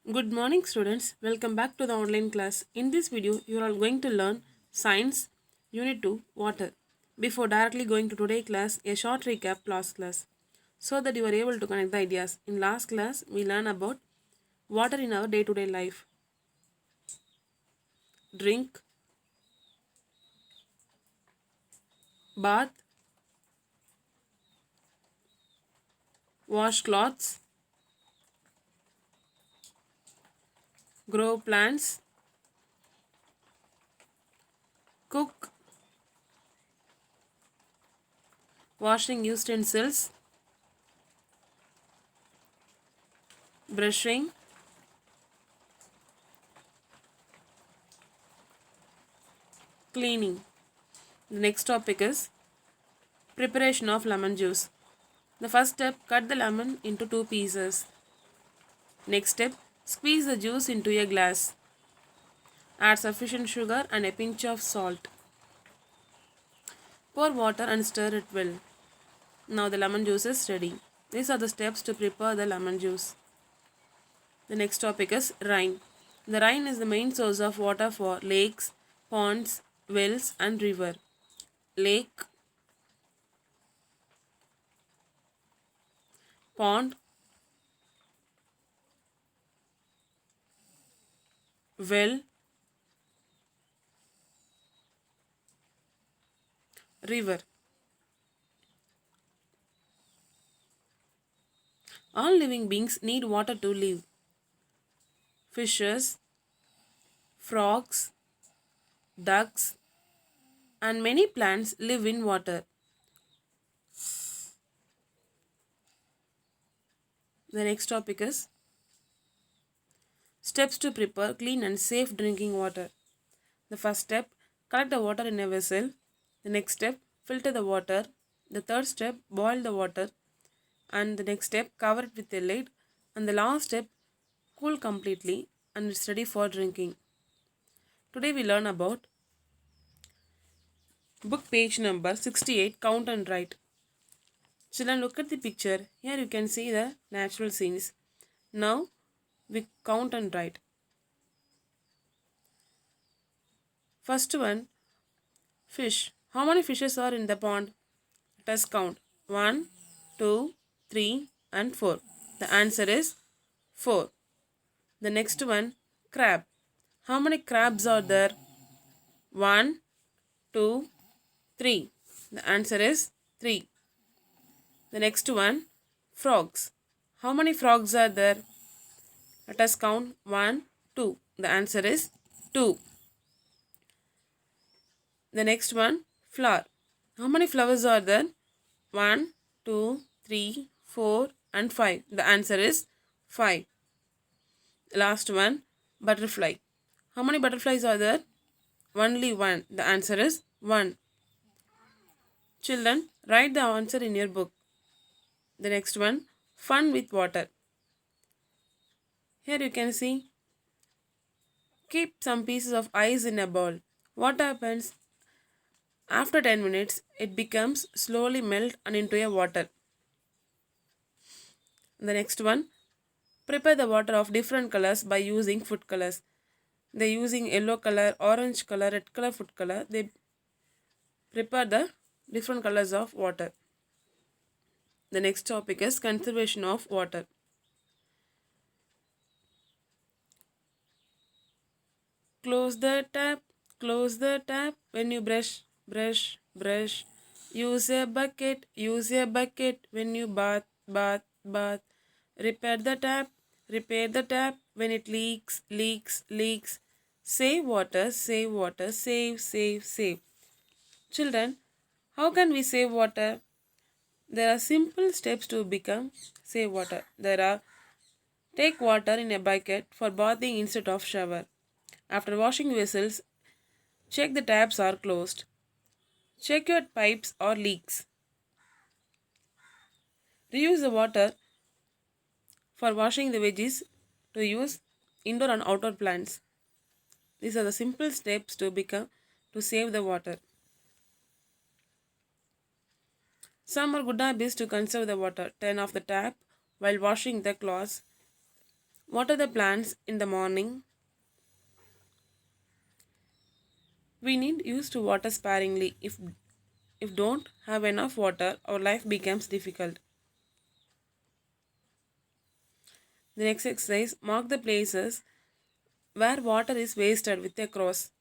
Good morning students, welcome back to the online class. In this video, you are all going to learn Science Unit 2 Water. Before directly going to today's class, a short recap last class so that you are able to connect the ideas. In last class, we learned about water in our day-to-day life. Drink, bath, wash clothes, grow plants, cook, washing utensils, brushing, cleaning. The next topic is preparation of lemon juice. The first step, cut the lemon into two pieces. Next step, squeeze the juice into a glass. Add sufficient sugar and a pinch of salt. Pour water and stir it well. Now the lemon juice is ready. These are the steps to prepare the lemon juice. The next topic is rain. The rain is the main source of water for lakes, ponds, wells and river. Lake, pond, well, river. All living beings need water to live. Fishes, frogs, ducks, and many plants live in water. The next topic is steps to prepare clean and safe drinking water. The first step, collect the water in a vessel. The next step, filter the water. The third step, boil the water. And the next step, cover it with a lid. And the last step, cool completely and it's ready for drinking. Today we learn about book page number 68, count and write. Children, look at the picture. Here you can see the natural scenes. Now we count and write. First one, fish. How many fishes are in the pond? Let us count. 1, 2, 3 and 4. The answer is 4. The next one, crab. How many crabs are there? 1, 2, 3. The answer is 3. The next one, frogs. How many frogs are there? Let us count. 1, 2. The answer is 2. The next one, flower. How many flowers are there? 1, 2, 3, 4 and 5. The answer is 5. Last one, butterfly. How many butterflies are there? Only one. The answer is 1. Children, write the answer in your book. The next one, fun with water. Here you can see, keep some pieces of ice in a bowl. What happens? After 10 minutes, it becomes slowly melt and into a water. The next one, prepare the water of different colors by using food colors. They're using yellow color, orange color, red color, food color. They prepare the different colors of water. The next topic is conservation of water. Close the tap, close the tap when you brush, brush, brush. Use a bucket when you bath, bath, bath. Repair the tap when it leaks, leaks, leaks. Save water, save water, save, save, save. Children, how can we save water? There are simple steps to become save water. There are take water in a bucket for bathing instead of shower. After washing vessels, check the taps are closed. Check your pipes or leaks. Reuse the water for washing the veggies to use indoor and outdoor plants. These are the simple steps to save the water. Some are good habits to conserve the water. Turn off the tap while washing the clothes. Water the plants in the morning. We need use to water sparingly. If don't have enough water, our life becomes difficult. The next exercise, mark the places where water is wasted with a cross.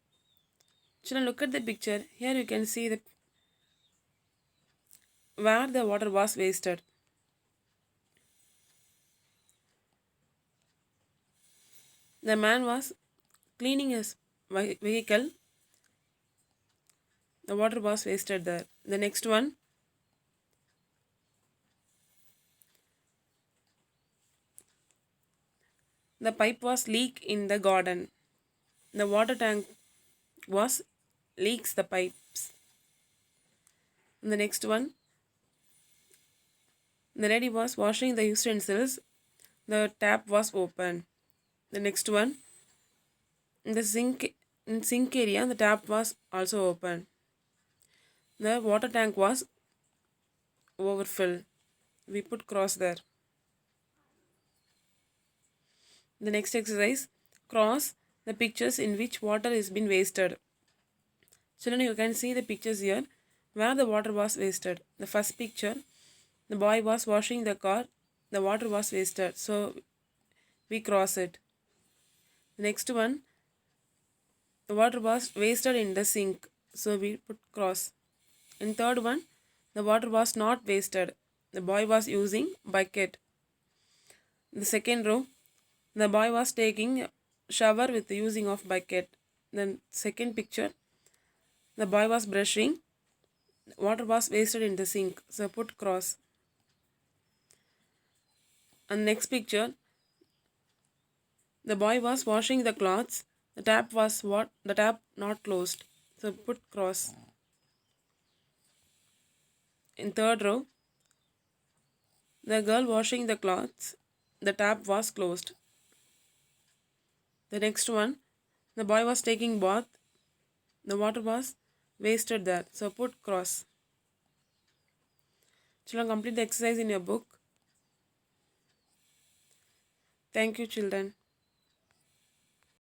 Children, look at the picture. Here you can see the where the water was wasted. The man was cleaning his vehicle. The water was wasted there. The next one, the pipe was leak in the garden. The water tank was leaks the pipes. And the next one, the lady was washing the utensils. The tap was open. The next one, in the sink area, the tap was also open. The water tank was overfilled. We put cross there. The next exercise, cross the pictures in which water is been wasted. Children, you can see the pictures here where the water was wasted. The first picture, the boy was washing the car. The water was wasted, so we cross it. The next one, the water was wasted in the sink, so we put cross. In third one, the water was not wasted. The boy was using bucket. The second row, the boy was taking shower with the using of bucket. Then second picture, the boy was brushing. Water was wasted in the sink, so put cross. And next picture, the boy was washing the clothes. The tap was what? The tap not closed, so put cross. In third row, the girl washing the clothes. The tap was closed. The next one, the boy was taking bath. The water was wasted there, so put cross. Children, complete the exercise in your book. Thank you, children.